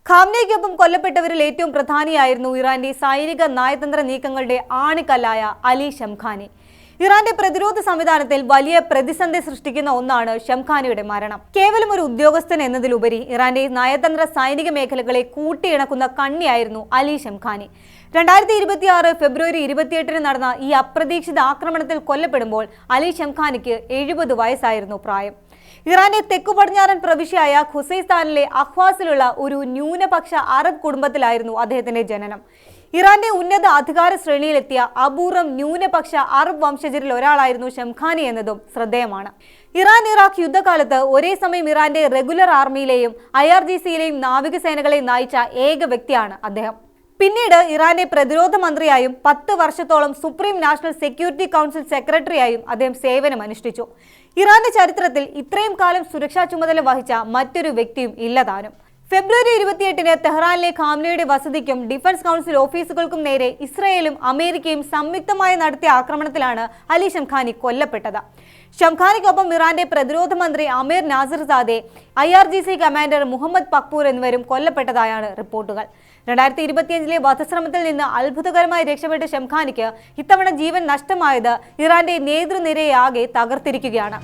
ഖാംനെയ്ക്കൊപ്പം കൊല്ലപ്പെട്ടവരിൽ ഏറ്റവും പ്രധാനിയായിരുന്നു ഇറാന്റെ സൈനിക നയതന്ത്ര നീക്കങ്ങളുടെ ആണിക്കല്ലായ അലി ഷംഖാനി. ഇറാന്റെ പ്രതിരോധ സംവിധാനത്തിൽ വലിയ പ്രതിസന്ധി സൃഷ്ടിക്കുന്ന ഒന്നാണ് ഷംഖാനിയുടെ മരണം. കേവലം ഒരു ഉദ്യോഗസ്ഥൻ എന്നതിലുപരി ഇറാന്റെ നയതന്ത്ര സൈനിക മേഖലകളെ കൂട്ടിയിണക്കുന്ന കണ്ണിയായിരുന്നു അലി ഷംഖാനി. 2026 ഫെബ്രുവരി 28 നടന്ന ഈ അപ്രതീക്ഷിത ആക്രമണത്തിൽ കൊല്ലപ്പെടുമ്പോൾ അലി ഷംഖാനിക്ക് 70 വയസ്സായിരുന്നു പ്രായം. ഇറാന്റെ തെക്കു പടിഞ്ഞാറൻ പ്രവിശ്യയായ ഖുസൈസ്ഥാനിലെ അഹ്വാസിലുള്ള ഒരു ന്യൂനപക്ഷ അറബ് കുടുംബത്തിലായിരുന്നു അദ്ദേഹത്തിന്റെ ജനനം. ഇറാന്റെ ഉന്നത അധികാര ശ്രേണിയിലെത്തിയ അപൂർവം ന്യൂനപക്ഷ അറബ് വംശജരിൽ ഒരാളായിരുന്നു ഷംഖാനി എന്നതും ശ്രദ്ധേയമാണ്. ഇറാൻ-ഇറാഖ് യുദ്ധകാലത്ത് ഒരേ സമയം ഇറാന്റെ റെഗുലർ ആർമിയിലെയും IRGCയിലെയും നാവികസേനകളെയും നയിച്ച ഏക വ്യക്തിയാണ് അദ്ദേഹം. പിന്നീട് ഇറാന്റെ പ്രതിരോധ മന്ത്രിയായും 10 വർഷത്തോളം സുപ്രീം നാഷണൽ സെക്യൂരിറ്റി കൗൺസിൽ സെക്രട്ടറിയായും അദ്ദേഹം സേവനമനുഷ്ഠിച്ചു. ഇറാന്റെ ചരിത്രത്തിൽ ഇത്രയും കാലം സുരക്ഷാ ചുമതല വഹിച്ച മറ്റൊരു വ്യക്തിയും ഇല്ലതാനും. ഫെബ്രുവരി 28 തെഹ്റാനിലെ ഖാംനെയുടെ വസതിക്കും ഡിഫൻസ് കൗൺസിൽ ഓഫീസുകൾക്കും നേരെ ഇസ്രയേലും അമേരിക്കയും സംയുക്തമായി നടത്തിയ ആക്രമണത്തിലാണ് അലി ഷംഖാനി കൊല്ലപ്പെട്ടത്. ഷംഖാനിക്കൊപ്പം ഇറാന്റെ പ്രതിരോധ മന്ത്രി അമീർ നാസിർസാദെ, IRGC കമാൻഡർ മുഹമ്മദ് പക്പൂർ എന്നിവരും കൊല്ലപ്പെട്ടതായാണ് റിപ്പോർട്ടുകൾ. 2025 വധശ്രമത്തിൽ നിന്ന് അത്ഭുതകരമായി രക്ഷപ്പെട്ട ഷംഖാനിക്ക് ഇത്തവണ ജീവൻ നഷ്ടമായത് ഇറാന്റെ നേതൃനിരയെ ആകെ തകർത്തിരിക്കുകയാണ്.